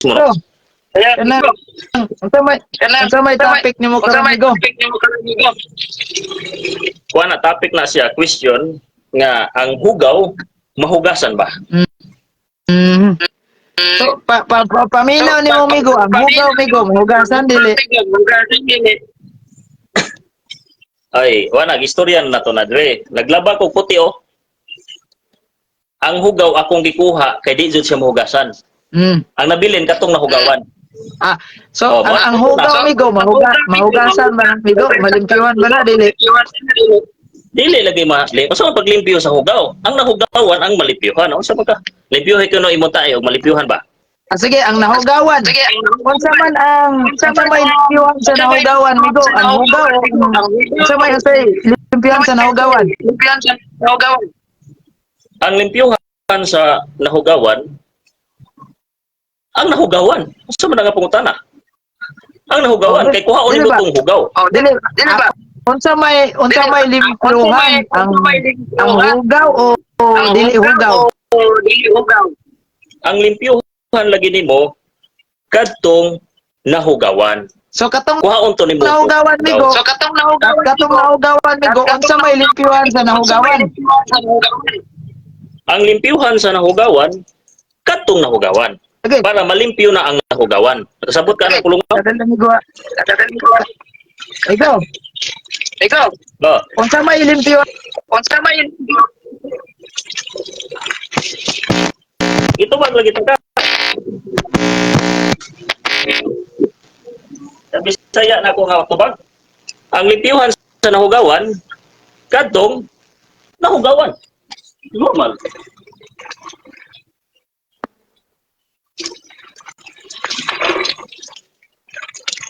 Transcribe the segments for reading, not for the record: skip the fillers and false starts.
Bro, kana unsa may topic nimo karon amigo? Kuha na topic na siya, question nga ang hugaw mahugasan ba? Mm. So, paminaw nimo amigo, ang hugaw amigo, mahugasan dili. Ay, wala gistoryan na to na dre. Naglaba ko puti oh. Ang hugaw akong gikuha kay di jud siya mahugasan. Ang nabilin katong nahugawan. So ang hugaw amigo, mahugasan ba amigo? Malimpyuhan ba na dili? Dili lagi mahali. Basta paglimpyo sa hugaw. Ang nahugawan ang malimpyuhan. Unsa ba ka? Limpyuhay kuno imo tayo malimpyuhan ba? Sige, ang nahugawan. Unsa may limpyuhan sa nahugawan amigo? Ang hugaw. Unsa may limpyuhan sa nahugawan? Ang limpyuhan sa nahugawan, ang nahugawan. Unsa man nga pangutana? Ang nahugawan kay kuha ni tong hugaw. Dili ba? Unsa may limpyuhan ang hugaw o dili hugaw? Ang limpyuhan lagi nimo kadtong nahugawan. So katong kuhaon to nimo nahugawan migo. Unsa may limpyuhan sa nahugawan? Ang limpyuhan sa nahugawan kadtong nahugawan. Okay. Para malimpyo na ang nahugawan. Kasabot ka ng kulungan. Ikaw. Oh. Unsa may limpyuhan? Ito ba lagi ka? Sabi saya na ako nga tubag. Ang limpyuhan sa nahugawan kadtong nahugawan. Normal.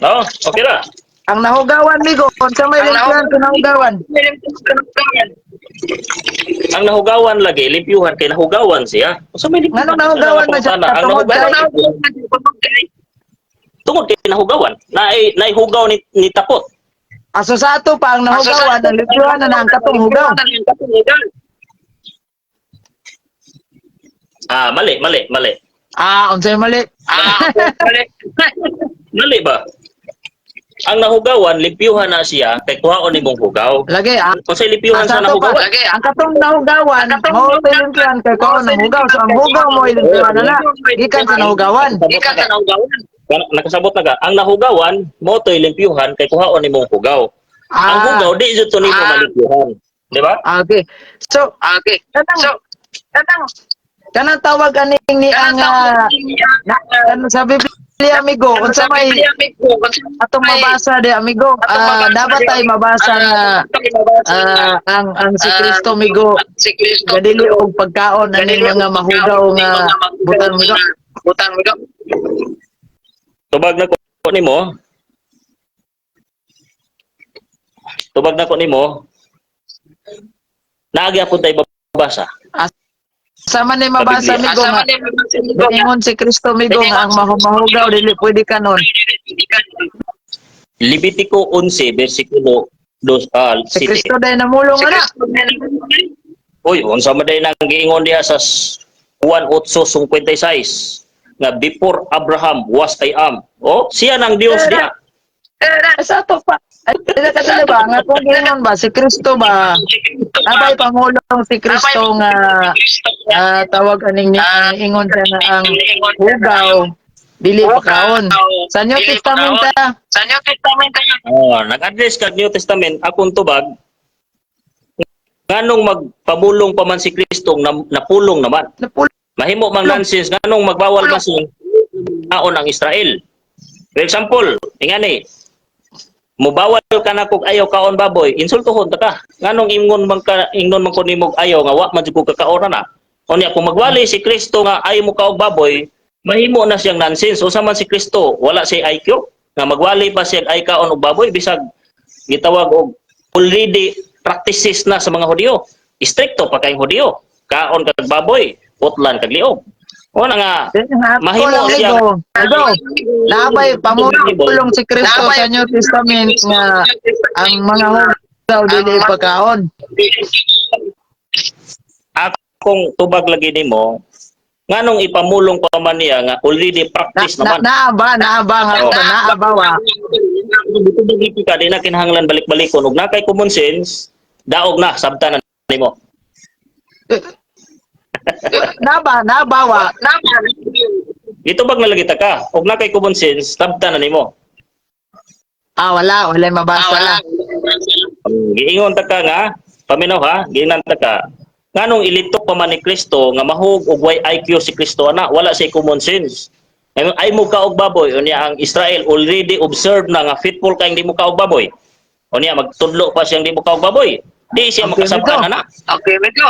No, okay ra. Ang nahugawan migo, unsa may limpyuhan sa nahugawan? Ang nahugawan lagi limpyuhan kay nahugawan siya. Unsa may limpyuhan? Anong nahugawan na siya? Ang nahugawan tungod kay nahugawan. Naihugaw ni tapot. Aso sa ato pa ang nahugawan, ang limpyuhan na ang katong hugaw. Mali. Unsay mali? Mali ba? Ang nahugawan, limpyuhan na siya, kay kuhaon ni mong hugaw. Lagi, Kung sa limpyuhan sa nahugawan. ang katong nahugawan, mo limpyuhan kay ko ng hugaw. So ang hugaw mo limpyuhan na gikan sa nahugawan. Nakasabot na ka. Ang nahugawan, mo to'y limpyuhan, kay kuhaon ni mong hugaw. Ang hugaw, di dito to nimo malimpyuhan. Di ba? Okay. So, kanang tawag aning ni ang sa Biblia amigo, unsa may atong mabasa di amigo, dapat ay mabasa nga ang si Kristo amigo gadili og pagkaon aning mga mahugaw nga butang amigo. Tubag na ko nimo. Naagya tay babasa. Sama ni mabasa amigo nga ingon si Kristo amigo nga ang mahugaw dili pwede kanon. Levitico 11 bersikulo 2 Si Kristo day namulong ana. Uy, unsa man day nang giingon diha sa Juan 8:56 nga before Abraham was I am. Oh, siya nang Dios diha. Sa ato pa. Ay, kasi ba, nga kung gano'n ba, si Kristo ba, abay pangulong si Kristo nga tawag aning ingon siya na ang hugaw, dili pagkaon. Sa New Testament Nag-address kag New Testament, akong tubag, nganong magpabulong pa man si Kristo, napulong naman. Mahimo mang nonsense, nganong magbawal man siya naon ang Israel. For example, ingani, mubawal ka na kog ayaw kaon baboy, insultohon ta ka. Nganong ingnon man ko nimo ayaw nga wa man jud ko kakaon na. Unya kung magwali si Kristo nga ayaw mo kaog baboy, mahimo na siyang nonsense. Usa man si Kristo, wala si IQ nga magwali pa siya ay kaon og baboy bisag gitawag og already practices na sa mga Hudiyo. Stricto pa kay Hudiyo. Kaon kag baboy, putlan kag liog. O na nga, mahimo siya. Nabay pamulong si Kristo sa New Testament nga ang mga hugaw dili pagkaon. Akong tubag lagi nimo, nganong ipamulong pa man niya nga already practice naman. Naaba nga Oh. ba, naaba wa. Dito ka di na kinahanglan balik-balikon ug nakay common sense, daog na sabtan na nimo. Naba wa. Ito bag nalagi ta ka, ug nakay common sense, sabtan na nimo. Wala mabasa. Giingon ta ka nga, paminaw ha, giingnan ta ka. Nganong ilitok pa man ni Kristo nga mahug og way IQ si Kristo ana, wala say common sense. Ay mo ka og baboy, unya ang Israel already observed na nga fitful kay hindi mo ka og baboy. Unya magtudlo pa siyang di mo ka og baboy. Di siya makasabtan na. Okay, medyo.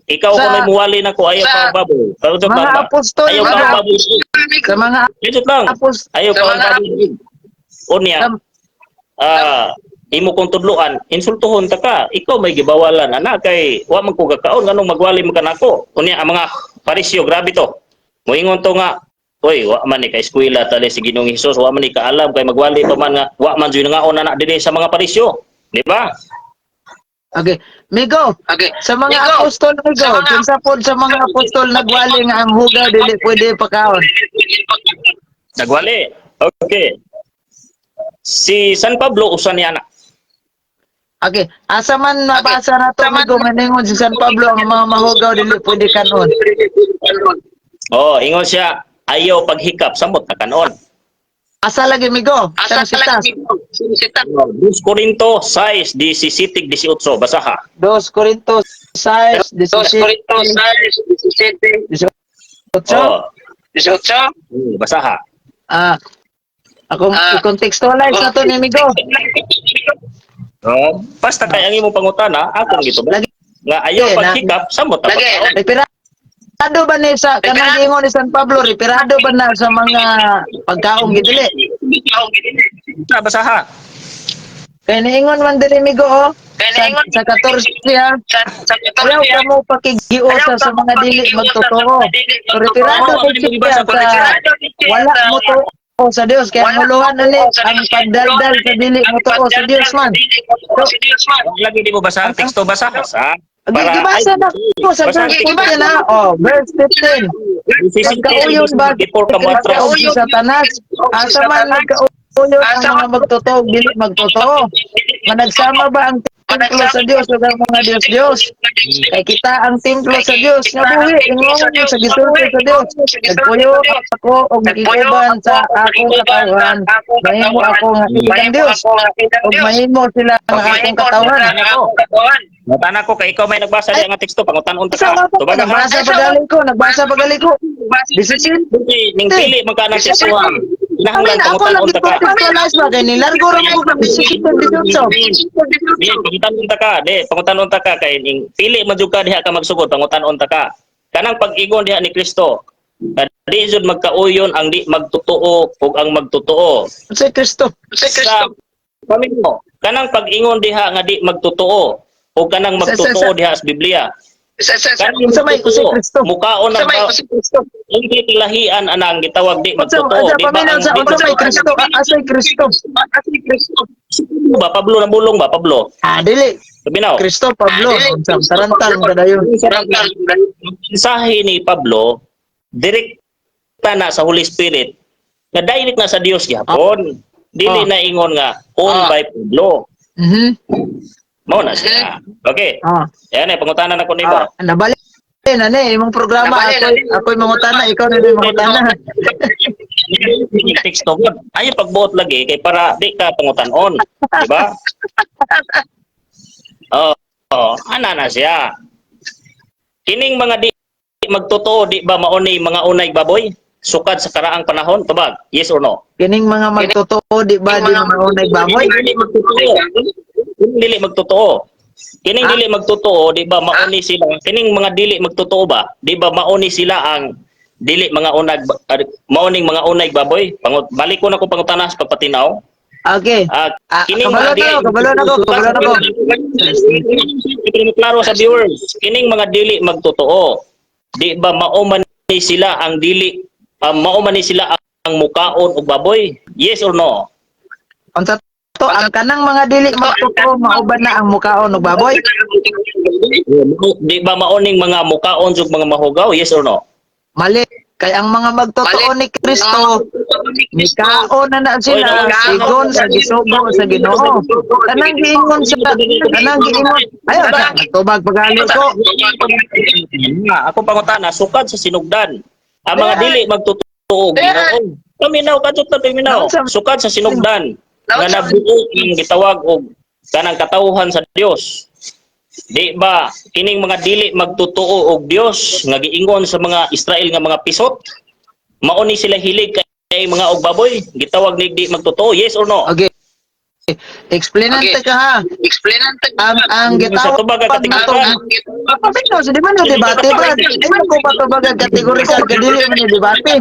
Ikaw ko may muwali na ko ayaw ka og baboy. Pero joke lang Mga ba? apostol Ayaw ka og baboy. sa mga Joke lang. apostol Ayaw ka og baboy. Unya imo kong tudloan, insultuhon ta ka. Ikaw may gibawalan ana kay wa man ko gakaon nganong magwali mo kanako. Unya ang mga parisyo grabe to. Moingon to nga, oy, wa man ni ka eskwela tali si Ginoong Hesus, wa man ni ka alam kay magwali pa man nga wa man jud nga na dinhi sa mga parisyo. Di ba? Okay, Migo. Okay. Sa mga Migo. apostol Migo, Sa mga- kinsa pod sa mga apostol nagwali nga ang hugaw dili pwede pakaon. Nagwali. Okay. Si San Pablo usa ni anak. Okay, asa man mabasa na to Migo maningon si San Pablo ang mga mahugaw dili pwede kanon. Oh, ingon siya, ayaw paghikap samot na kanon. Asa lagi Migo? Asa Sa talaga sitas. 2 Corinto 6, 17, 18, basaha. 2 Corintos 6, 2 Corintos 6, 17, 18. Oh, 18. basaha. Akong i-contextualize na to ni Migo. Oh, basta kay ang imong pangutana, akong gito. Lagi Nga ayaw na- paghikap samot na Lagi. kanon. Reperado ba ni sa kanang giingon ni San Pablo, reperado ba na sa mga pagkaong gidili? Basaha. Kaya niingon man dili Migo Kaya sa, niingon- sa 14 siya. Ayaw ka mo pakigiusa sa mga dili magtotoo. So, retirado ko siya sa wala mo to o sa Dios. Kaya muluhan na ni ang pagdaldal sa dili mo to o sa Dios man. Lagi di mo basa ang teksto, basaha sa Gibasa na ko sa verse 15 na. Verse 15. Pagkauyon ba? before ka mo atras. Pagkauyon si Satanas. Asa man nagkauyon ang mga magtotoo, dili magtotoo. Nga nagsama ba ang templo sa Dios o ang mga Diyos-Diyos? Kay kita ang templo sa Dios. Nga buhi, ingon sa gisulti sa Dios. Nagpuyo ako o giuban sa akong katawan. Mahimo ako nga ikang Dios. O mahimo sila ang akong katawan. Natana ko kay ikaw may nagbasa di ang teksto, pangutan-on ta Sa ka. mga Tubaga ha. nagbasa pagaling ko. Decision. Ning pili magkanang teksto ha. Kinahanglan Ako lang pangutan-on ta ka. contextualize ba kay nilargo ra mo kung decision dito. Di pangutan-on ta ka, di pangutan-on ta ka kay ning pili man jud ka diha ka magsugod, pangutan-on ta ka. Kanang pag-ingon diha ni Kristo, di jud magkauyon ang di magtotoo ug ang magtotoo. Sa Kristo. Sa pamilyo, kanang pag-ingon diha nga di magtotoo o kanang magtotoo diha sa Biblia. Kanang Sa may magtotoo, Kristo. mukaon na ba hindi tilahian anang gitawag di magtotoo, di ba? Paminaw sa Ang- may Kristo. Asay Kristo. ba Pablo na bulong ba Pablo? Dili. Sabi Kristo, Pablo. Sa tarantal ka dayon. mensahe ni Pablo direkta na sa Holy Spirit na direct na sa Dios gyapon. Dili na ingon nga on by Pablo. Mao na siya. Okay. Yan eh, pangutanan ako nimo. Nabalik na ni imong programa ako'y mangutana, ikaw na yung mangutana. Teksto mo. Ayaw pagbuot lagi kay para di ka pangutan-on, di ba? Ana na siya. Kining mga di magtotoo, di ba mauni mga unay baboy? Sukad sa karaang panahon, tubag? Yes or no? Kining mga magtotoo, di ba di mga unay baboy? Dili magtotoo. Kining dili magtotoo, di ba mauni sila? Kining mga dili magtotoo ba? Di ba mauni sila ang dili mga unag mauning mga unay baboy? Balik ko na ko pangutanas pagpatinaw. Okay. Kining kabalo na ko. Klaro sa viewers, kining mga dili magtotoo. Di ba mauman ni sila ang dili mauman ni sila ang mukaon og baboy? Yes or no? Unsa to ang kanang mga dili magtotoo mauban na ang mukaon og baboy? Di ba mauning mga mukaon ug mga mahugaw? Yes or no? Mali. Kaya ang mga magtotoo ni Kristo, mikao na sila, sigon sa gisugo sa Ginoo. Kanang giingon ayaw na, nagtubag pagali ko. Ako pangutana, sukad sa sinugdan. Ang mga dili magtutuo Ginoo. Paminaw kadto ta paminaw. Sukad sa sinugdan nga nabuo ang gitawag og kanang katawhan sa Dios. Di ba kining mga dili magtutuo og Dios nga giingon sa mga Israel nga mga pisot? Mao ni sila hilig kay mga og baboy, gitawag ni di magtutuo, yes or no? Okay. Explainante ka ha. Ang Sa gitawag tubag ka kategorikal. Papapino, di ba no debate ba? Ano ko patubag ang kategorikal kadili man ni debate?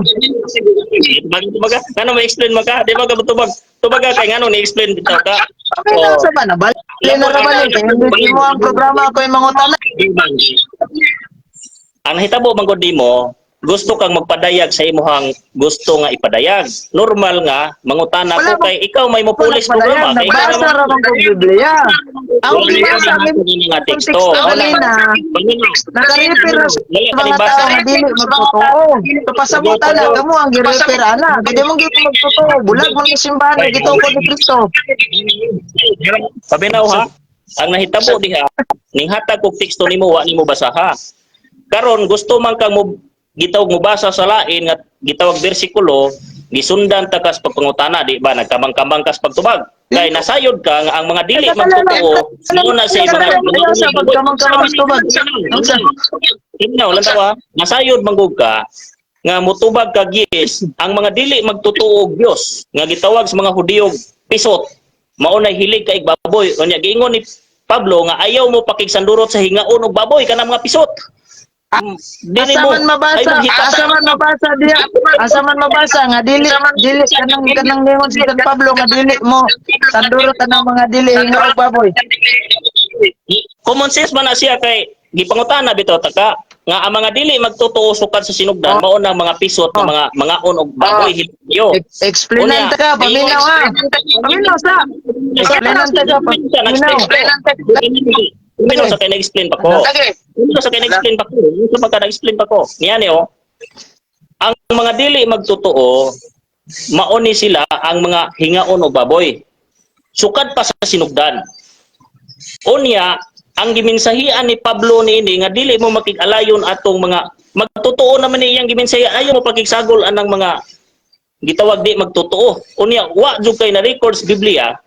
Tubaga, ano may explain maka? Di ba ka tubag? Tubaga kay ngano ni explain bitaw ka? Papapino sa ba na bali na rabalin kay hindi mo ang programa ko yung mga utana. Ang hitabo man gud nimo, gusto kang magpadayag sa imuhang gusto nga ipadayag. Normal nga mangutana ko kay ikaw may mopulis programa kay nabasa ra man kong Biblia. Ang binasa ni nga teksto. kanina, naka-refer sa mga tao nga dili magtotoo. So pasabutan na kamo ang gi-refer ana. Kaya mo gid magtotoo. Bulag man ni simbahan gituko ni Kristo. Pabinaw ha. Ang nahitabo diha, ning hatag kog teksto nimo wa nimo basaha. Karon gusto man kang mo gitawag mo basa sa lain nga gitawag bersikulo gisundan ta kas pagpangutana di ba nagkambang-kambang kas pagtubag kay nasayod ka nga ang mga dili magtotoo muna sa mga sa pagkamang-kamang tubag. Tingnaw lang tawa nasayod manggug ka nga mutubag ka yes ang mga dili magtotoo og Dios nga gitawag sa mga Hudiyo pisot mao nay hilig kay baboy unya giingon ni Pablo nga ayaw mo pakigsandurot sa hingaon og baboy kanang mga pisot. Asaman mabasa nga dili kanang lingon si San Pablo nga dili mo sandurot ang mga dili hinga og baboy. Common sense man na siya kay gipangutana bitaw taka nga ang mga dili magtotoo sukad sa sinugdan mao na mga pisot nga mga on og baboy yo. Explainan ta ka paminaw ha. Paminaw sa. Explainan ta ka paminaw. Paminaw sa kay na-explain pa ko. Paminaw sa kay na-explain pa ko. Sa pagka na-explain pa ko. Niyan oh. Ang mga dili magtotoo mao ni sila ang mga hingaon og baboy. Sukad pa sa sinugdan. Unya ang giminsahian ni Pablo niini nga dili mo makig-alayon atong mga magtotoo naman ni iyang giminsahian ayo mo pakigsagol anang mga gitawag di magtotoo. Unya wa jud kay na records Biblia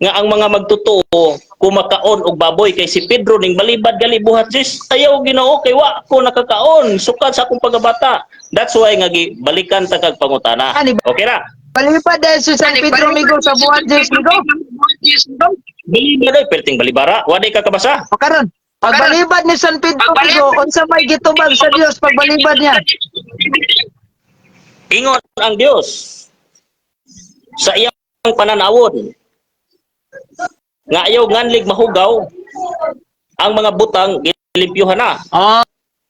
nga ang mga magtotoo kumakaon og baboy kay si Pedro ning balibad gali buhat sis ayaw Ginoo kay wa ko nakakaon sukad sa akong pagabata. That's why nga balikan ta kag pangutana. Okay ra? Balibad dahil si San Pedro migo sa buhat Diyos migo. Balibad ay perting balibara. Wa day ka kabasa. Pakaron. Pagbalibad ni San Pedro migo unsa may gitubag sa Dios pagbalibad niya? Ingon ang Dios sa iyang pananawon nga ayaw nganlig mahugaw ang mga butang gilimpyuhan na.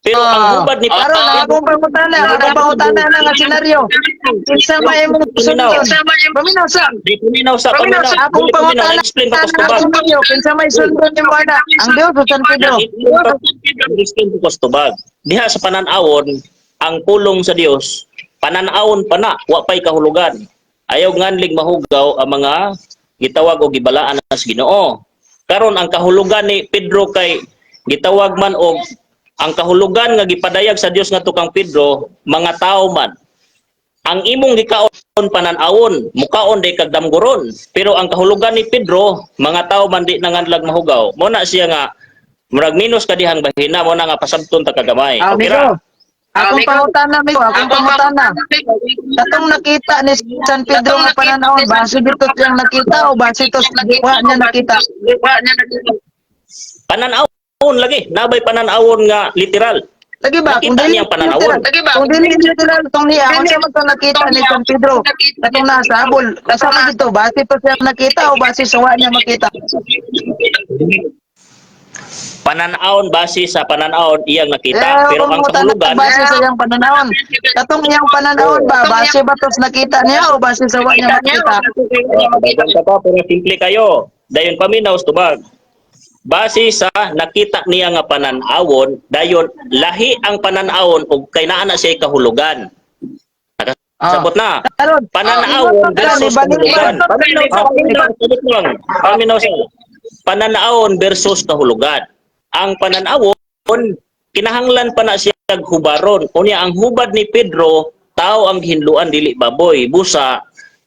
Pero ang hubad ni Paro na akong pangutana na nga senaryo. Kinsa may mo sunod? Paminaw sa. Akong pangutana explain pa ko na senaryo. Kinsa may sunod ni mo na? Ang Dios o San Pedro? Explain ko tubag. Diha sa pananawon ang pulong sa Dios pananawon pa na wa pay kahulugan. Ayaw nganlig mahugaw ang mga gitawag o gibalaan na sa Ginoo. Karon ang kahulugan ni Pedro kay gitawag man og ang kahulugan nga gipadayag sa Dios nga tukang Pedro mga tao man. Ang imong gikaon pananawon mukaon day kag damgoron. Pero ang kahulugan ni Pedro mga tao man di nanganlag mahugaw. Mo na siya nga murag minus ka dihang bahina mo na nga pasabton ta kagamay. Okay ra? Akong pangutana migo, akong pangutana. Katong nakita ni San Pedro nga pananawon, base dito siyang nakita o base ito wa niya nakita? Pananawon lagi, nabay pananawon nga literal. Lagi ba? Kung Nakita dili niyang pananawon. Kung dili literal tong niya, unsa man to nakita ni San Pedro? Katong nasa abol, kasama dito, base to siyang nakita o base sa wa niya makita? Pananawon base sa pananawon iyang nakita pero ang kahulugan base sa iyang pananawon. Katong iyang pananawon ba base ba tos nakita niya o base sa wa niya makita? Dayon pa pero simple kayo. Dayon paminaw tubag. base sa nakita niya nga panan-awon, dayon lahi ang panan-awon ug kay naa na siya kahulugan. Sabot na. Karon, Panan-awon versus kahulugan. Paminaw sa panan-awon versus kahulugan. Ang panan-awon kinahanglan pa na siya hubaron. Unya ang hubad ni Pedro, tao ang hinluan dili baboy. Busa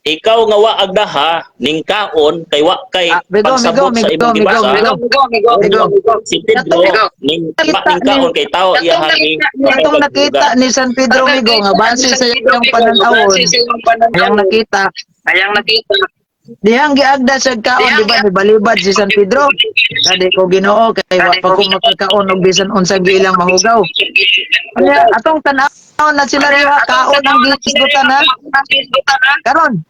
ikaw nga wa agdaha ning kaon kay wa kay pagsabot sa imong gibasa. Si Pedro ning kaon kay tao iyahan ni itong nakita ni San Pedro Migo nga base sa iyang pananawon, ayang nakita. Dihang giagda sa kaon, di ba, balibad si San Pedro. Kadi ko Ginoo kay wa pa ko makakaon og bisan unsang gilang mahugaw. Unya atong tan-aw na sila diha kaon ang gisgutan ha. Karon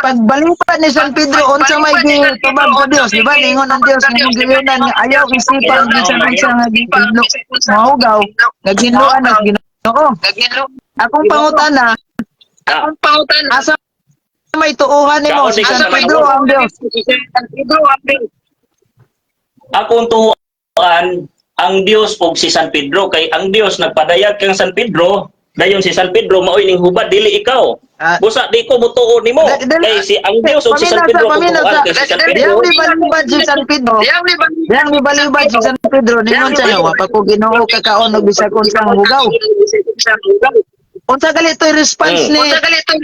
pagbalipat ni San Pedro unsa may gitubag sa Dios, di ba? Ningon ang Dios nga gilunan nga ayaw isipan bisan unsa nga gitinlo mahugaw, naghinluan ang Ginoo. Akong pangutana, asa may tuuhan nimo si San Pedro ang Dios? Akong tuhuan ang Dios ug si San Pedro kay ang Dios nagpadayag kang San Pedro, dayon si San Pedro maoy ning hubad dili ikaw. Busa di ko mutuon nimo kay si ang Dios ug si San Pedro tuhuan kay si San Pedro. Diyang libalibad si San Pedro. Diyang libalibad si San Pedro ningon sa wa pa ko Ginoo kakaon og bisan unsang hugaw. Unsa gali toy response ni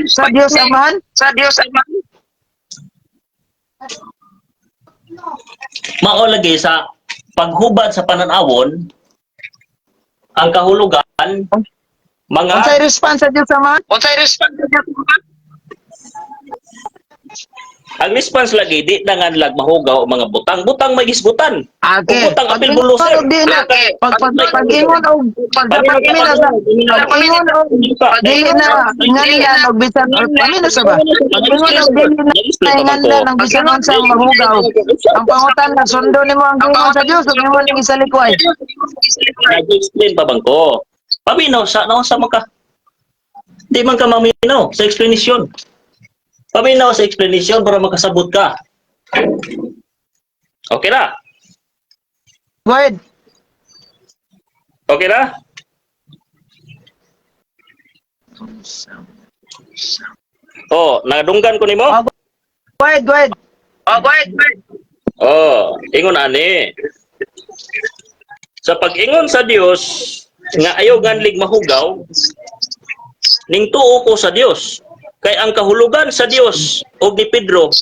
sa Dios Amahan? Mao lagi sa paghubad sa panan-awon ang kahulugan mga Unsay response sa Dios Amahan? ang response lagi di dangan lag mahugaw ang mga butang may gisgutan. Okay. Butang apil buluser. Pag-ingon og pagpamina sa pag-ingon og dili na nganlan og bisan pamina sa ba? Pag-ingon og dili na nganlan ang bisan unsang mahugaw. Ang pangutan na sundo nimo ang gingon sa Dios ug nimo ning isalikway. Nag-explain pa bang ko? Paminaw sa naon sa maka. Di man ka maminaw sa explanation. Paminaw sa explanation para makasabot ka. Okay na? Go ahead. Okay na? Oh, nadunggan ko nimo? Go ahead. Oh, ingon ani. Sa pag-ingon sa Dios nga ayaw ganlig mahugaw, ning tuo ko sa Dios. Kay ang kahulugan sa Dios og ni Pedro,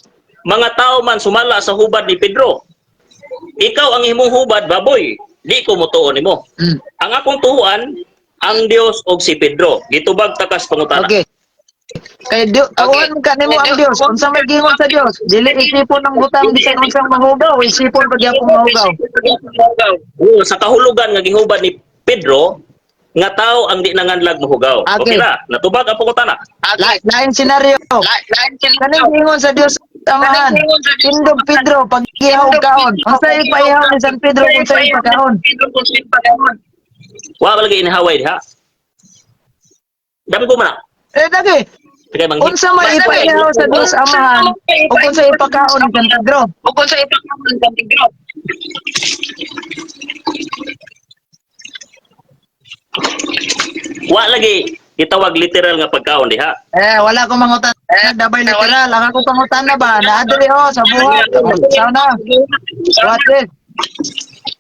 mga tao man sumala sa hubad ni Pedro. Ikaw ang imong hubad baboy, di ko motuon nimo. Ang akong tuhuan ang Dios og si Pedro. Gitubag takas pangutana. Okay. Kay tuon ka nimo ang Dios. Unsa may gingon sa Dios? Dili isipon ng butang bisan unsang mahugaw, isipon pag gyapon mahugaw. Sa kahulugan nga gihubad ni Pedro, nga tao ang di nanganlag mahugaw. Okay na? Natubag ang pangutana. Lain senaryo. Kaning gingon sa Dios Amahan. Tindog Pedro pag ihaw kaon. Unsa ipaihaw ni San Pedro kung sa ipakaon? Wa ba lagi inihaway diha? Dami ko man. Dagi. Kaya manghit. Unsa may ipaihaw sa Dios Amahan o kung sa ipakaon ni San Pedro? Wa lagi itawag literal nga pagkaon diha. Wala ko mangutan. Dabay literal. Ang ako pangutan na ba? Naadali sa buhat. Sauna.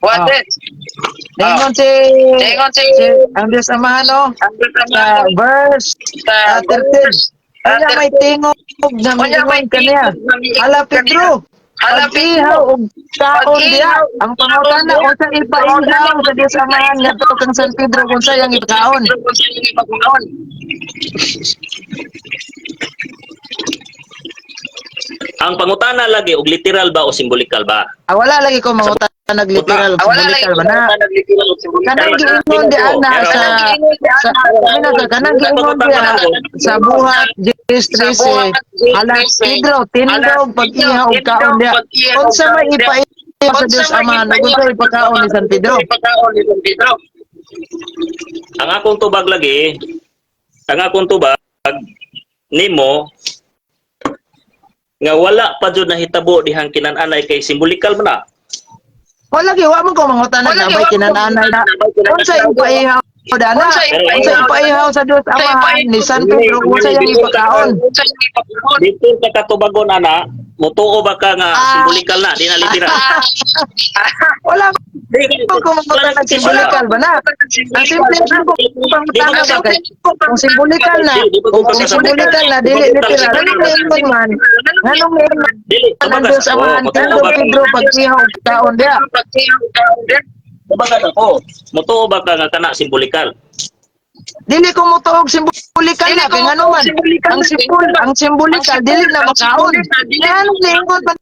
What is? Ningon si ang Diyos Amahan sa verse 13. Kaya may tingog na mingon kaniya. Ala Pedro, pag-ihaw og kaon diha. Ang pangutana unsa ipaihaw sa Diyos Amahan ngadto kang San Pedro kung sayang ipakaon. Ang pangutana lagi og literal ba o simbolikal ba? Wala lagi ko mangutan nagliteral simbolikal ba na. Kanang giingon di ana kanang giingon di sa buhat distress ala Pedro tindog pag-ihaw og kaon diha. Unsa may ipaihaw sa Dios Amahan ug unsa ipakaon ni San Pedro? Ang akong tubag lagi, nimo nga wala pa jud nahitabo dihang kinan-anay kay simbolikal man na. Wala gi wa mo ko mangutan na bay kinananay na. Unsa ipaihaw dana? Unsa ipaihaw sa Dios Amahan ni San Pedro unsa yang ipakaon? Dito ka katubagon ana, mutuo ba ka nga simbolikal na, di na literal. Wala ko mangutan na simbolikal ba na? Ang simple na ko pangutan na ba kay kung simbolikal na, kung simbolikal na dili literal. Anong man? Anong man? Dili, Ang Dios Amahan San Pedro pag-ihaw kaon dia. Kumbaga ako, mutuo ba ka nga kana simbolikal? Dili ko mo tuog simbolikal na kay ngano man ang simbolikal dili na makaon. Kaya anong lingkod pa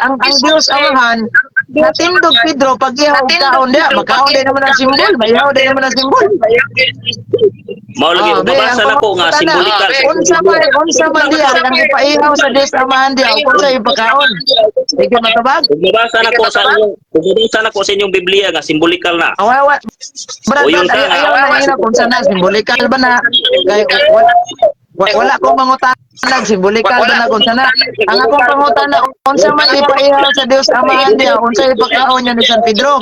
ang Dios Amahan natindog Pedro pag ihaw kaon dia makaon din naman ang simbol, mayaw din naman ang simbol. Mao lagi mabasa na ko nga simbolikal. Unsa man diya ang ipaihaw sa Dios Amahan dia kung sa ipakaon. Sige matabag. Mabasa na ko sa inyong, mabasa na ko sa inyong Biblia nga simbolikal na. Awa. O, yun ka nga. Ayaw na kung saan na simbolikal ba na kay wala ko mangutanag simbolikal ba na kung saan na ang akong pangutanag unsa man ipaihaw sa Dios Amahan dia unsa ipakaon niya ni San Pedro.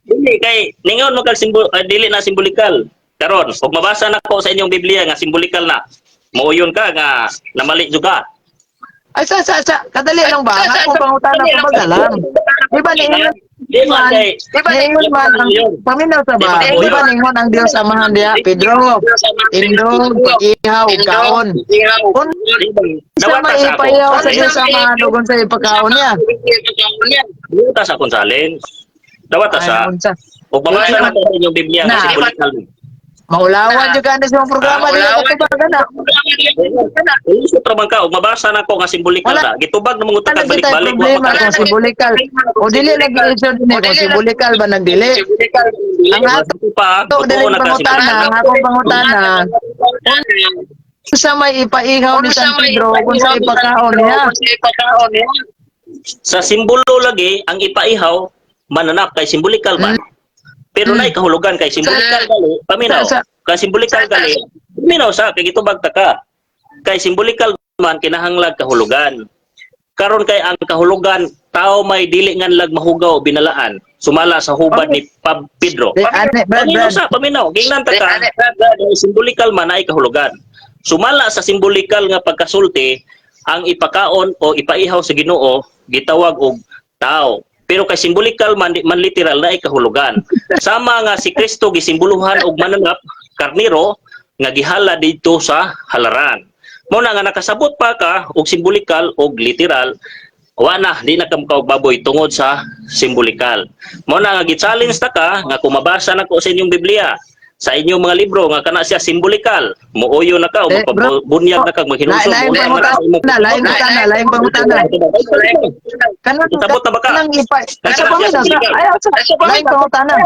Dili kay ningon mo kag dili na simbolikal. Karon, pag mabasa na ko sa inyong Biblia nga simbolikal na, mauyon ka nga namali juga. Ay sa kadali lang ba ang akong pangutanag ko bagalam. Di ba ningon man ang paminaw sa ba? Di ba ningon ang Dios Amahan dia Pedro indog pag-ihaw kaon. Unsa man ipaihaw sa Dios Amahan ug unsa ipakaon niya? Dawat sa konsalin. Dawat sa. Pag mabasa na ko sa inyong Biblia nga simbolikal. Maulawan juga anda sa programa dia katubagan na. Iso traman ka, mabasa na ko nga simbolikal na. Gitubag na mangutan ka balik-balik problema kung simbolikal. O dili lagi iso din kung simbolikal ba nagdili. Ang ato pa, dili pangutana, ang akong pangutana. Unsa may ipaihaw ni San Pedro kung sa ipakaon niya? Sa simbolo lagi ang ipaihaw mananap kay simbolikal man. Pero nay kahulugan kay simbolikal gali, paminaw. Kay simbolikal gali, paminaw sa kay gitubag ta ka. Kay simbolikal man kinahanglag kahulugan. Karon kay ang kahulugan tao may dili ngan lag mahugaw binalaan sumala sa hubad ni Pedro. Paminaw sa paminaw, gingnan ta ka. Simbolikal man ay kahulugan. Sumala sa simbolikal nga pagkasulti ang ipakaon o ipaihaw sa Ginoo gitawag og tao. Pero kay simbolikal man literal na ay kahulugan. Sama nga si Kristo gisimboluhan og mananap karniro nga gihala didto sa halaran. Mao na nga nakasabot pa ka og simbolikal og literal, wa na di na ka og baboy tungod sa simbolikal. Mao na nga gi-challenge ta ka nga kung mabasa na ko sa inyong Biblia, sa inyong mga libro nga kana siya simbolikal, muuyo na ka o magpabunyag na kag maghinusog. Lain pangutana. Kanang Sabot na ba ka? Kanang pangutana.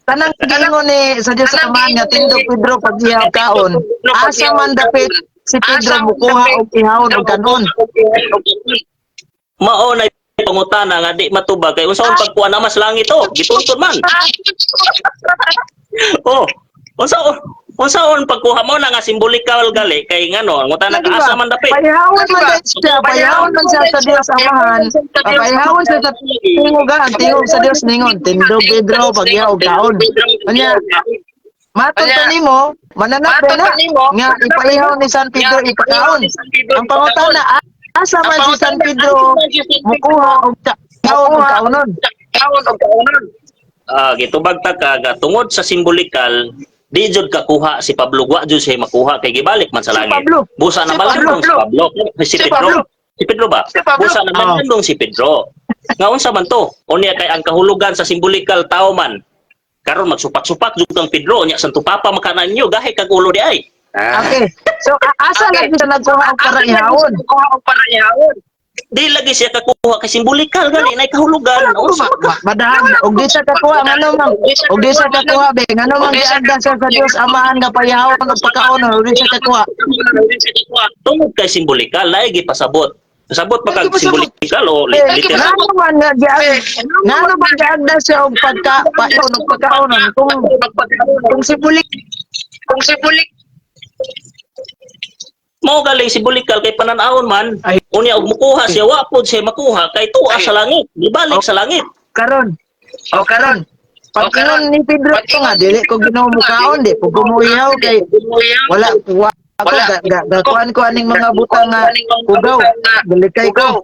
Kanang gingon ni sa Dios Amahan nga tindog Pedro pag-ihaw kaon. Asa man dapit si Pedro mukuha og ihawon og kanon. Mao na pangutana nga di matubag kay unsaon pagkuha na mas langit gituntun man. Unsaon pagkuha mo na nga simbolikal gali kay ngano ngutana ka asa man dapit. Payahawon man siya sa Dios Amahan. Payahawon siya sa tingog sa Dios ningon tindog Pedro pag-ihaw kaon. Kanya matud kanimo mananap na nga ipaihaw ni San Pedro ipakaon. Ang pangutana asa man si San Pedro mukuha og kaonon. Gitubag ta ka tungod sa simbolikal di jud kakuha si Pablo wa jud siya makuha kay gibalik man sa langit. Busa na malandong si Pablo. Si Pedro. Si Pedro ba? Busa na malandong si Pedro. Nga unsa man to? Unya kay ang kahulugan sa simbolikal tao man. Karon magsupak-supak jud kang Pedro nya santo papa makanan niyo gahi kag ulo di ay. Okay. So asa lagi siya nagkuha og parahihawon? Di lagi siya kakuha kay simbolikal gali nay kahulugan. Madahan og di siya kakuha ngano man. Og di siya kakuha be ngano man giagda siya sa Dios Amahan nga payahon og pagkaon og di siya kakuha. Tungod kay simbolikal lahi gipasabot. Pasabot pa kag simbolikal o literal. Ngano man giagda siya og pagkaon og pagkaon kung simbolik Mo mao galing simbolikal kay pananawon man Ay. unya og mukuha siya wa pod siya makuha kay tuwa sa langit, gibalik sa langit. Karon. O karon. Pag ingon ni Pedro to nga dili ko Ginoo mukaon di ko gumuyaw kay wala ako gakuan ko aning mga butang nga kugaw delikay ko.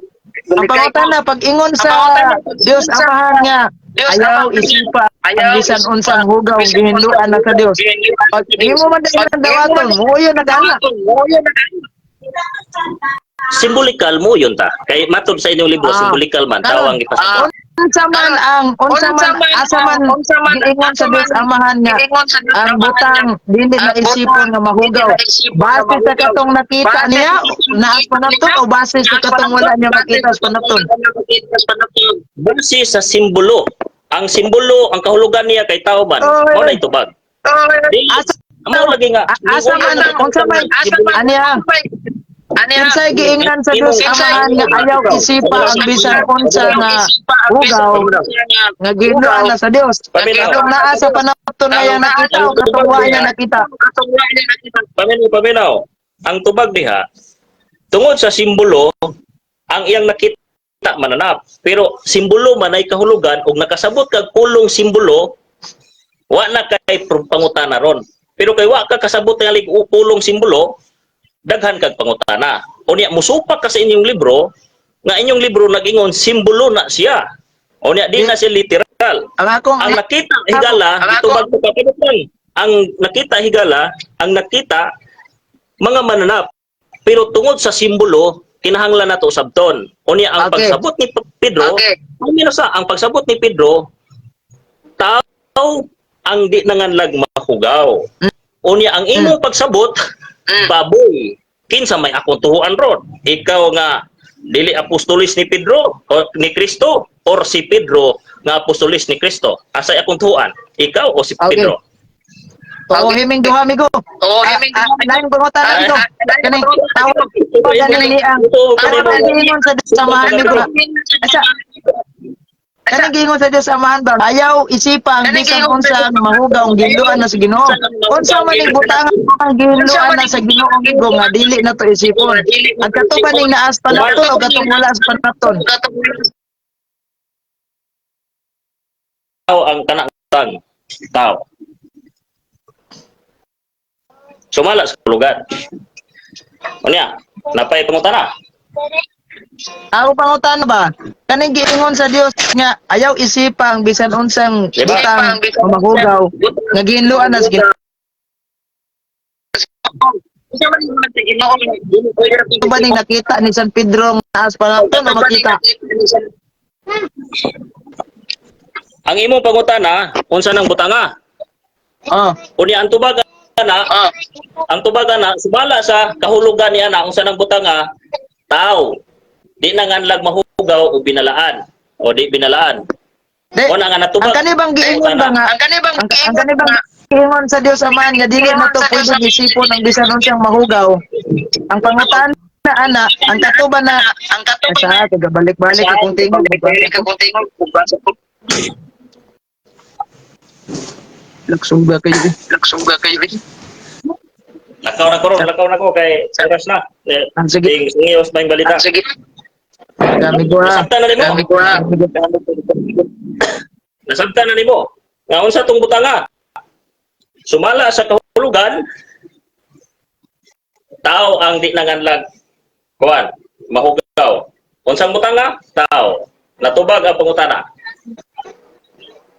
Ang pangutana pag ingon sa Dios Amahan nga ayaw isipa ang bisan unsang hugaw gihinduan na sa Dios. Pag imo man dili nang dawaton muyo na gana. Simbolikal mo yun ta. Kay matod sa inyong libro simbolikal man tawang ipasabot. Unsa man asa man giingon sa Dios Amahan nga ang butang dili na isipon nga mahugaw. Base sa katong nakita niya naas panapton o base sa katong wala niya makita sa panapton. Base sa simbolo. Ang simbolo, ang kahulugan niya kay tao man. Mao na itubag. Asa Amo lagi nga. asa man unsa man aniya unsay giingnan sa Dios Amahan nga ayaw isipa ang bisan unsa nga hugaw nga gihinduan na sa Dios. Katong naa sa panapton na yan nakita o katong wa niya nakita. Paminaw. Ang tubag diha tungod sa simbolo ang iyang nakita mananap. Pero simbolo man ay kahulugan ug nakasabot kag pulong simbolo wa na kay pangutana ron. Pero kay wa ka kasabot nga pulong simbolo daghan kag pangutana. Unya musupak ka sa inyong libro nga inyong libro nag-ingon simbolo na siya. Unya di na siya literal. Ang nakita higala itubag ko kapitong. Ang nakita higala, ang nakita mga mananap. Pero tungod sa simbolo kinahanglan nato sabton. Unya ang pagsabot ni Pedro, ang pagsabot ni Pedro tao ang di nanganlag mahugaw. Unya ang imong pagsabot baboy. Kinsa may akong tuhuan ron? Ikaw nga dili apostolis ni Pedro o ni Kristo or si Pedro nga apostolis ni Kristo? Asay akong tuhuan? Ikaw o si Pedro? Oo, himing duha amigo. Lain pangutan ito. Kaning tawag ganing niang. Kaning giingon sa Dios Amahan amigo. Asa kaning giingon sa Dios Amahan ba? Ayaw isipa ang bisan unsa mahugaw ang gihinduan na sa Ginoo. Unsa man ning butang ang gihinduan na sa Ginoo amigo nga dili na to isipon. Ang katuban ning naas panapton o katong wala sa panapton. Tao ang kanang tao. Sumala sa lugar. Unya, napay pangutana. Ako pangutan ba? Kaning giingon sa Dios nga ayaw isipa ang bisan unsang butang o mahugaw nga gihinduan na sa Ginoo. Ano ba ning nakita ni San Pedro nga naas panapton o makita? Ang imong pangutana, unsa nang butanga? Oh. Unya ang tubaga na, sumala sa kahulugan niya na unsa nang butanga, tao. Di na nganlag mahugaw o binalaan o di binalaan. O na nga natubag. Ang kanibang giingon ba nga? Ang kanibang giingon sa Dios Amahan nga dili na to pwede isipon ang bisan unsang mahugaw. Ang pangutan na ana, ang katuban na sa balik-balik akong tingog. Laksungga kayo. Lakaw na ko kay oras na. Sige. Singiyos ba yung balita? Sige. Nasabtan na nimo. Nga unsa tong butanga? Sumala sa kahulugan, tao ang di nanganlag kuan, mahugaw. Unsang butanga? Tao. Natubag ang pangutana.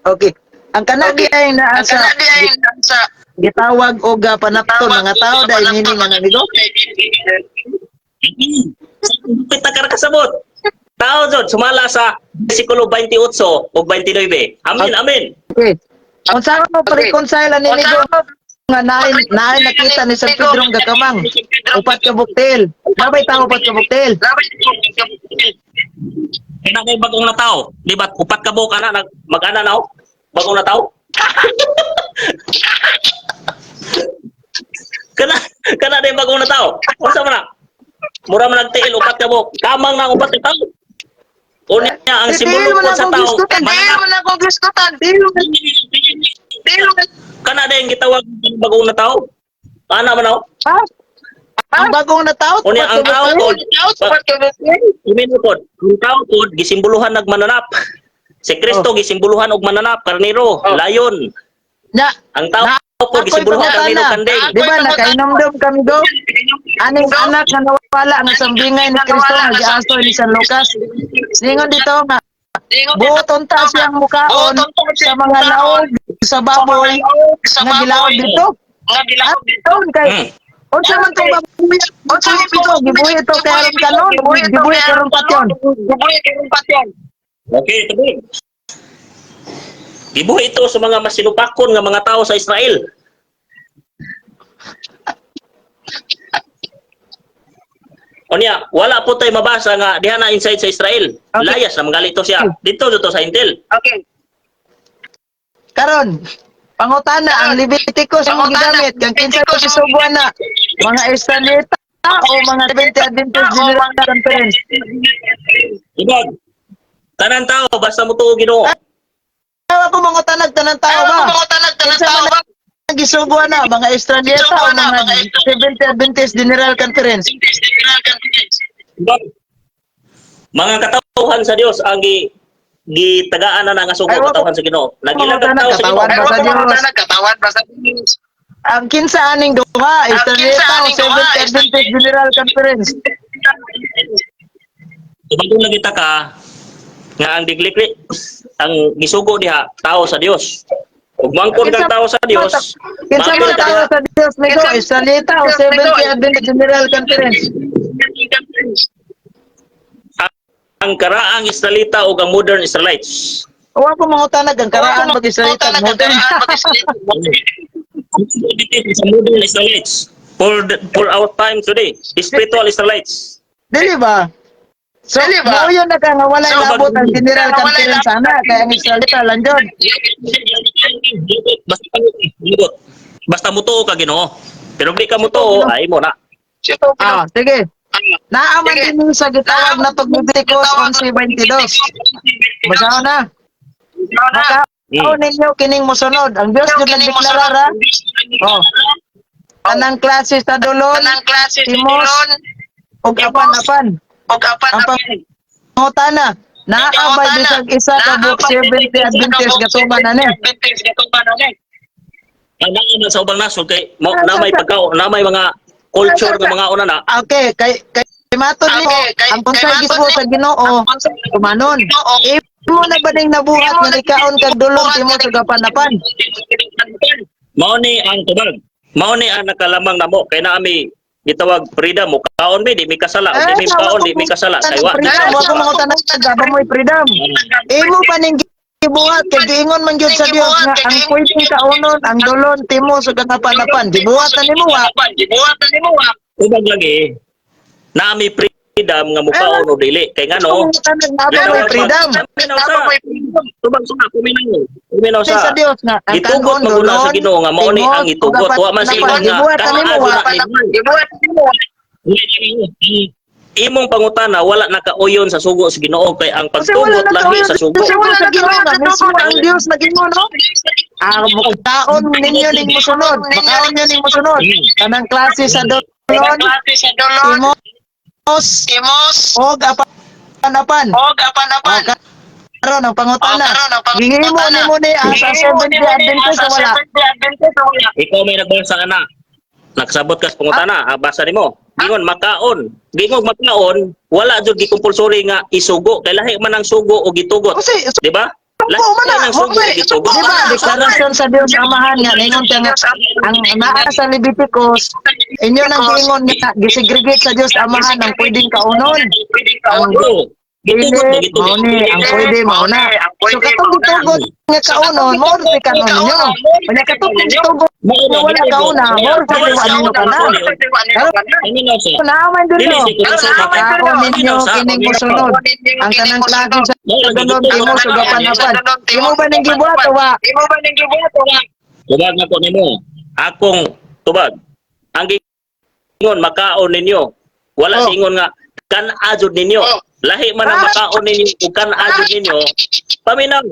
Okay. Ang kanadi ay naasa gitawag og panapton mga tao dahil hindi nga amigo. Kita ka kasabot. Tao jud sumala sa bersikulo 28 ug 29. Amen. Okay. Unsa mo pa-reconcile ani nigo nga naay nakita ni San Pedro nga gakamang upat ka buktil. Nabay tao upat ka buktil. Kaya kay bagong na tao, di ba? Upat ka buka na mag-ana na bagong na tao. Kana din bagong na tao. Unsa man na? Mura man nagtiil upat ka buk. Kamang na upat ka tao. Unya ang simbolo po sa tao. Kana din gitawag bagong na tao. Ana man Ha? Ang bagong nataot. Unya ang tao pod, minutod. Ang tao pod gisimboluhan nagmananap. Si Kristo gisimboluhan og mananap, karnero, layon. Na, Ang tao pod gisimboluhan karnero kanding. Di ba, nakainom-dom kami do? Aning anak na nawala ang sambingay ni Kristo nga giasto ni San Lucas. Ningon dito nga, buot unta siyang mukaon sa mga laog sa baboy nga gilaog dito. Taon kay unsa man tong baboy? Unsa man ito? Gibuhi ito kay aron kanon, gibuhi karon patyon. Okay, tabi. Gibuhi ito sa mga masinupakon nga mga tao sa Israel. Unya, wala po tayo mabasa nga diha na inside sa Israel. Okay. Layas na mangalito siya. Dito sa Intel. Okay. Karon, pangutana ang Leviticus ang gigamit kang kinsa ko gisubuan na mga Israelita o mga Seventh-day Adventist General Conference. Ibag. Tanan tao basta mo tuo Ginoo. Tawa ko mangutanag tanan tao ba? Kinsa man ang gisubuan na mga Israelita o mga Seventh-day Adventist General Conference. Ibag. Mga katawhan sa Dios ang gitagaan na nga sugo Ay, wako. katawhan sa Ginoo. Nagilag ang tao sa Katawan Ginoo. ba sa Dios? Ang kinsa aning duha, Israelita o Seventh-day Adventist General Conference. Tubagong lagi ta ka nga ang diglikli ang gisugo diha tao sa Dios. Ug mangkon kang tao sa Dios. Kinsa maapil man ka tao diha. sa Dios nito, Israelita o Seventh-day Adventist General Conference. Ang karaang Israelita o ang modern Israelites. Wa ko mangutanag ang karaan pag Israelita modern. Sa modern Israelites for our time today, spiritual Israelites. Dili ba? So, mao yun na ka nga walay labot ang General Conference sana kaya ang Israelita lang yun. Basta mutuo ka Ginoo. Pero di ka mutuo, ay mo na. Ah, sige. Naaman din sa gitawag na Leviticus 11:22. Basaho na. Makaon ninyo kining mosunod. Ang Dios jud nagdeklara. Oh. Anang klase sa dulon, timos, ug apan-apan. Ang pangutana, naabay bisag isa ka book Seventh-day Adventist gatuman ani. Ang naman sa ubang nasod kay na may pagkao, na may mga culture nga mga una na. Okay, kay matod nimo ang unsay gisgo sa Ginoo tumanon. Imo na ba ning nabuhat nga nikaon kag dulong timos ug apan-apan? Mao ni ang tubag. Mao ni ang nakalamang namo kay naami gitawag freedom mo kaon mi di mi kasala ug di mi kaon di mi kasala saywa. Wa ko mangutanag gaba mo'y freedom. Imo pa ning gibuhat kay giingon man gyud sa Dios nga ang pwedeng kaunon ang dulon timos ug apan-apan. Gibuhatan nimo wa. Tubag lagi. Naami freedom nga mukaon o dili kay ngano. Gitawag freedom. Tubag sa kuminaw Sa sa Dios nga ang itugot kanon maguna sa dulon Ginoo nga mao ni ang itugot wa man sa ingon nga gibuhatan nimo wa. imong pangutana wala nakauyon sa sugo sa Ginoo kay ang Kasi wala pagtugot lahi sa sugo. Sugo sa Ginoo nga mismo ang Dios nag-ingon no. Makaon ninyo ning mosunod. Makaon ninyo ning mosunod. Kanang klase sa dulon, timos, og apan-apan. Karon ang pangutana. Gihimo nimo ni ang sa Seventh-day Adventist o wala. Ikaw may nagbasa ka na. Nagsabot ka sa pangutana, basa nimo. Gingon makaon. Gingog makaon, wala jud gikumpulsory nga isugo kay lahi man ang sugo o gitugot. Kasi Di ba? Lahi man man ang sugo o gitugot. di ba deklarasyon sa Dios Amahan nga ningon ka nga ang naa sa Leviticus inyo nang giingon nga gisegregate sa Dios Amahan ang pwedeng kaunon. Ang Gitugot na dili mao gitugot. ni ang pwede mao na. So katong gitugot nga kaunon mo ri kanon ninyo. Unya katong gitugot nga wala kauna mo ri sa diwa ninyo kana. Ano na siya? Naaman din Dili no. si Kunsulo. Makaon ninyo kining mosunod. Ang kanang klase sa dulon timos ug apan-apan. Imo ba ning gibuhat o wa? Tubag na ko nimo. Akong tubag. Ang gingon makaon ninyo. Wala singon nga kan ajud ninyo. Lahi man ang makaon ninyo ug kan ajud ninyo. Paminaw.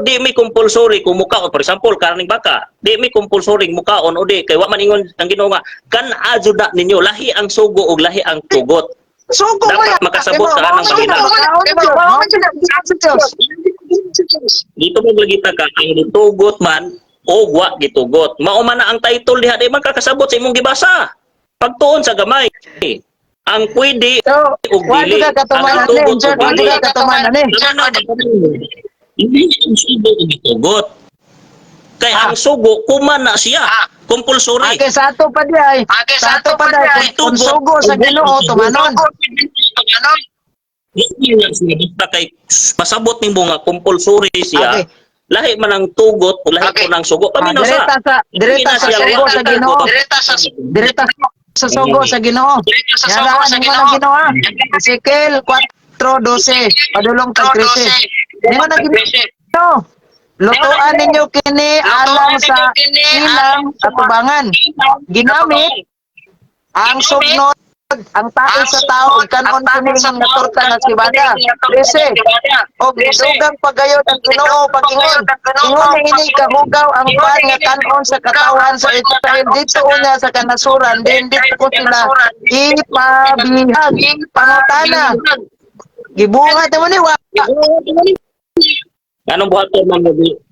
di may compulsory kung mukaon, for example karning baka, di may compulsory mukaon o di kay wa man ingon ang Ginoo nga kan adyo na ninyo lahi ang sugo ug lahi ang tugot. Sugo Dapat makasabot ka ng pangina. Dito mo lagita ka ang gitugot man o wa gitugot. Mao man na ang title diha di man kakasabot sa imong gibasa. Pagtuon sa gamay. Ang pwede ug dili. Ang tugot ug dili. Hindi ang sugo ug gitugot. Kay ang sugo kuman na siya. Compulsory. Ake sa ato pa di ay. Sa ato pa di ay. Kung sugo sa Ginoo tumanon. Hindi lang siya basta kay pasabot nimo nga compulsory siya. Okay. Lahi man ang tugot o lahi po ng sugo. Paminaw sa. Direta sa sugo sa Ginoo. Direta sa sugo sa Ginoo. Yaraan mo ng Ginoo. Ezekiel 4:12 padulong kag 13. Mo na Ginoo. Lutuan ninyo kini alang sa ilang atubangan. Ginamit ang sugnod ang tae sa tao ug kanon kini ng natorta nga sibada. 13. Og dugang pagayon ang Ginoo pag-ingon. Ingon ini kahugaw ang pan nga kanon sa katawan sa Israel dito una sa kanasuran din dito ko sila ipabihag pangutana. Gibuhat mo ni wa. Anong buhaton man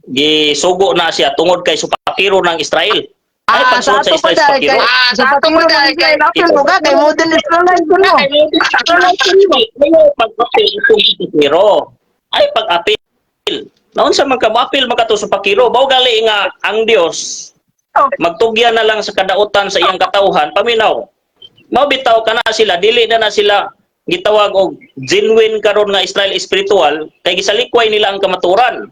gisugo na siya tungod kay supakiro ng Israel? Ay Sa pagsunod ato sa pa Israel dahil supakiro. sa patimo dahil kay Lapil mo ka kay modern Israelite ko no. Supakiro. Ay pag-apil. Naon sa magka-apil makato supakiro. Bao gali nga ang Dios magtugya na lang sa kadautan sa iyang katawhan paminaw. Mao bitaw kana sila dili na sila gitawag og genuine karon nga Israel spiritual kay gisalikway nila ang kamaturan.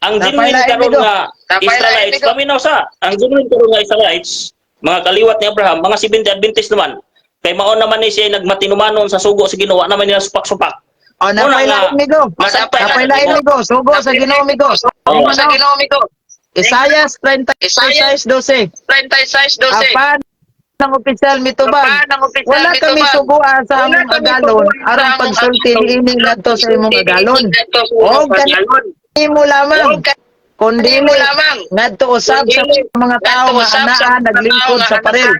Ang genuine karon nga Israelites paminaw sa ang genuine karon nga Israelites mga kaliwat ni Abraham mga 70 Adventist naman kay mao naman ni siya nagmatinumanon sa sugo sa Ginoo naman nila supak-supak. O napailain mi go. Napailain mi go. Sugo sa Ginoo mi go. Sugo sa Ginoo mi go. Isaias 36:12. Apan ng opisyal mitubag. Wala kami subuan sa among agalon aron pagsulti niini ngadto sa imong agalon. O kanimo lamang kundi ngadto usab sa mga tao nga anaa naglingkod sa parel.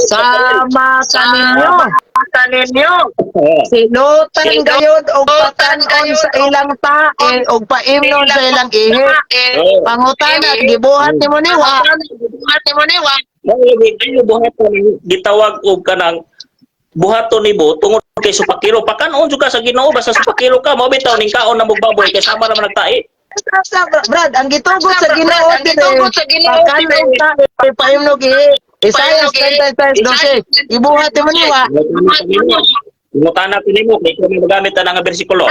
Sama kaninyo. Sinutan gayud og patan-on sa ilang tae og paimnon sa ilang ihi. Pangutana gibuhat nimo ni wa. Ayo buhaton gitawag og kanang buhaton nibo tungod kay supakiro pakanon jud ka sa Ginoo basta supakiro ka mao bitaw ning kaon na magbaboy kay sama naman nagtae. Brad, ang gitugot sa Ginoo pakanon tae paimnon ihi. Isaias 36:12. Ibuhat mo ni wa. Mutana ko nimo kay kung magamit na nga bersikulo.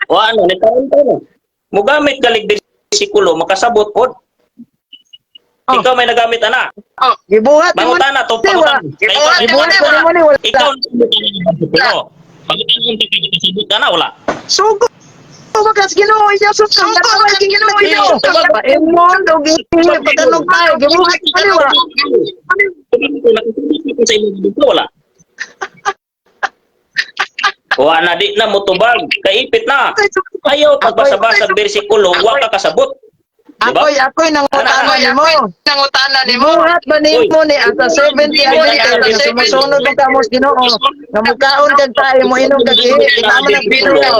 O ano ni karon to? Mogamit galig bersikulo makasabot pod. Ikaw may nagamit ana. Gibuhat mo. Mangutana to pangutan. Gibuhat mo ni wala. Ikaw bersikulo. Pagkatapos ang kasabot ka na wala. Sugo. Magas Ginoo iya sugo. Ginoo. Paimnon og ihi pagkanog tayo. Gibuhat mo ni wa. Sa imong dito wala. Wa na di na motubag, kaipit na. Ayaw pagbasa-basa bersikulo, wa ka kasabot. Diba? Ako'y nangutana nimo. Buhat ba nimo ni asa 70 Adventist sumusunod ng kamos Ginoo. Namukaon kag tayo mo inom kag ihi. Tama na Ginoo.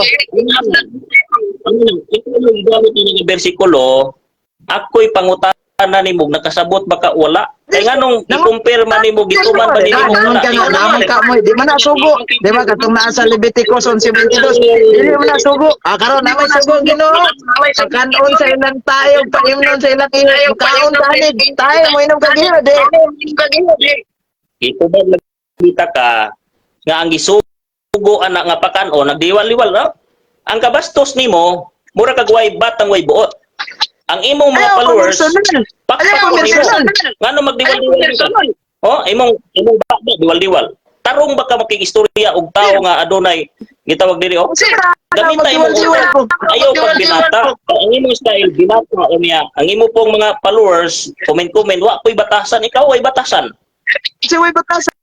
Ikaw yung bersikulo, ako'y pangutana nimo nakasabot baka wala. Kay nganong i-compare nimo gituman ba nimo wala. Naman ka mo, di man na sugo. Di ba katong naa sa Leviticus 11:22. Di man na sugo. Karon na may sugo Ginoo. Pagkanon sa ilang tayo, paimnon sa ilang ihi. Kaon tanig, tayo mo inom kag ihi di. Ito ba nagkita ka nga ang gisugo anak nga pakanon nagdiwal-liwal no? Ang kabastos nimo mura kag way batang way buot. Ang imong mga followers pakpak mo ngano magdiwal-diwal. Oh, imong bata diwal-diwal. Tarong baka makikistorya og tao nga adunay gitawag diri oh. Gamita imong ayaw pag binata. Ang imong style binata o niya. Ang imo pong mga followers comment wa ko'y batasan ikaw way batasan. Si way batasan.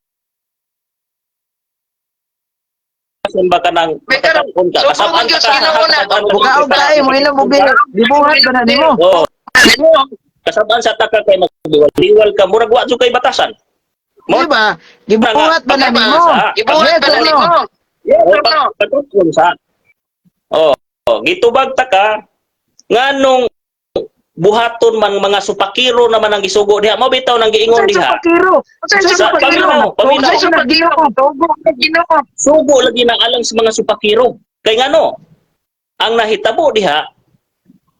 magsimba ka ng makatapon ka. Kasabaan ka sa Bukaog tayo mo ina mo gibuhat ba na nimo? Oo. Kasabaan sa taka kay magdiwal ka murag wa jud kay batasan. Di ba? Gibuhat ba na nimo? Gibuhat ba na nimo? Patutun sa. Oh, gitubag ta ka nganong buhaton man mga supakiro naman ang gisugo diha. Mo bitaw nang giingon diha. Sugo lagi na alang sa mga supakiro. Kay ngano? Ang nahitabo diha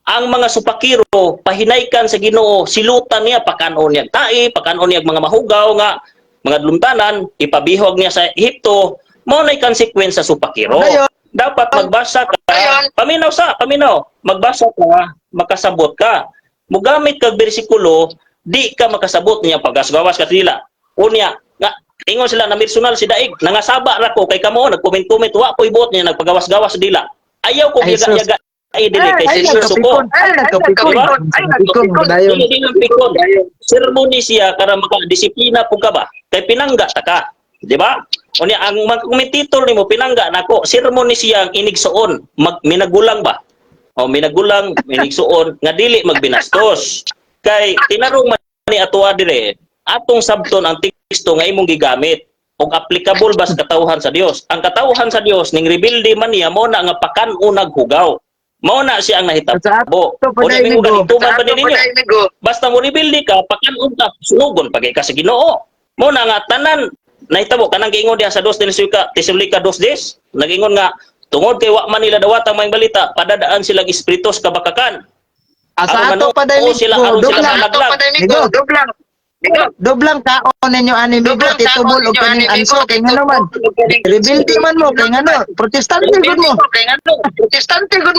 ang mga supakiro pahinaykan sa Ginoo, silutan niya pakanon niya tae, pakanon niya mga mahugaw nga mga lumtanan, ipabihog niya sa Ehipto, mao nay konsekwensya sa supakiro. Dapat magbasa ka, paminaw, magbasa ka, makasabot ka. Mugamit kag bersikulo, di ka makasabot niya paggasgawas ka sila. Unya, nga ingon sila na personal si Daig, nangasaba ra ko kay kamo nagkomment-comment wa ko ibot niya nagpagawas-gawas dila. Ayaw ko yaga-yaga ay dili kay seryoso ko. Hindi lang pikon. Sermoni siya para makadisiplina po ka ba? Kay pinangga ta ka. Di ba? Unya ang magkomentitor nimo pinangga nako, sermoni siya ang inigsuon, minagulang ba? O minagulang, minigsuon nga dili magbinastos. Kay tinarong man ni atoa dire, atong sabton ang teksto nga imong gigamit og applicable ba sa katawhan sa Dios. Ang katawhan sa Dios ning rebelde man niya mo na nga pakan-o naghugaw. Mao na siya ang nahitabo. O di mo ganituman pa ninyo. Basta mo rebelde ka, pakan-o ka, sunugon pagay ka sa Ginoo. Mao na nga tanan nahitabo kanang giingon diha sa 2 Tesalonica 2:10. Nagingon nga tungod kay wa man nila dawatang may balita, padadaan silang espiritos kabakakan. Asa ato pa dai Doblang kaon ninyo ani migo titubol og kaning anso kay ngano man. Rebelde man mo kay ngano, protestante gud mo.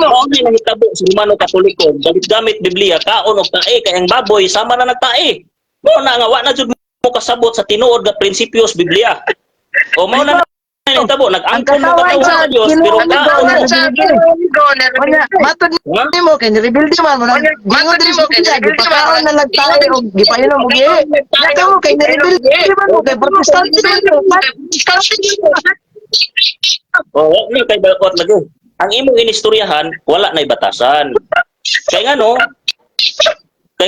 Mao ni nahitabo sa Romano Katoliko, gamit Biblia kaon og tae kay ang baboy sama na nagtae. Mao na nga wa na jud mo kasabot sa tinuod nga prinsipyos Biblia. O mao na nahitabo nag-angkon mo katawhan sa Dios pero kaon matod nimo kay rebelde man mo gingon diri sa Biblia gipakaon na nagtae og gipahinom og gihi. Nakaw kay rebelde man mo kay protestante o wa kay balot lagi. Ang imong inistoryahan wala nay batasan. Kay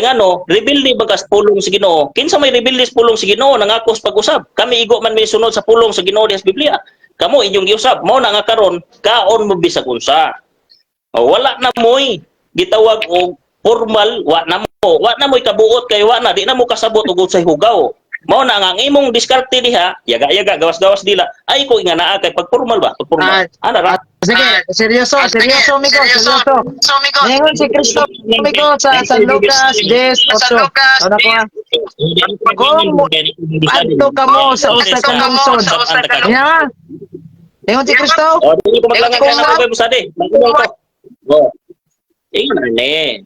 ngano, rebelde bagas pulong sa Ginoo. Kinsa may rebelde sa pulong sa Ginoo nangako sa pag-usab. Kami igo man may sunod sa pulong sa Ginoo diha sa Biblia. Kamo inyong giusab, mao na nga karon kaon mo bisag unsa. O, wala na moy gitawag og formal, wa na moy kabuot kay wa na di na mo kasabot og unsay hugaw. Mao na nga ang imong diskarte diha, yaga-yaga gawas-gawas dila. Ay ko nga naa kay pag formal ba? Pag formal. Ana ra. Sige, seryoso migo, seryoso. Ngayon si Cristo migo sa San Lucas 10:8. Ano ko? Adto ka mo sa usa ka lungsod. Ya. Ngayon si Cristo. O, dili ko maglangan ka na ko sa di. Magulong ko. O. Ingon ni.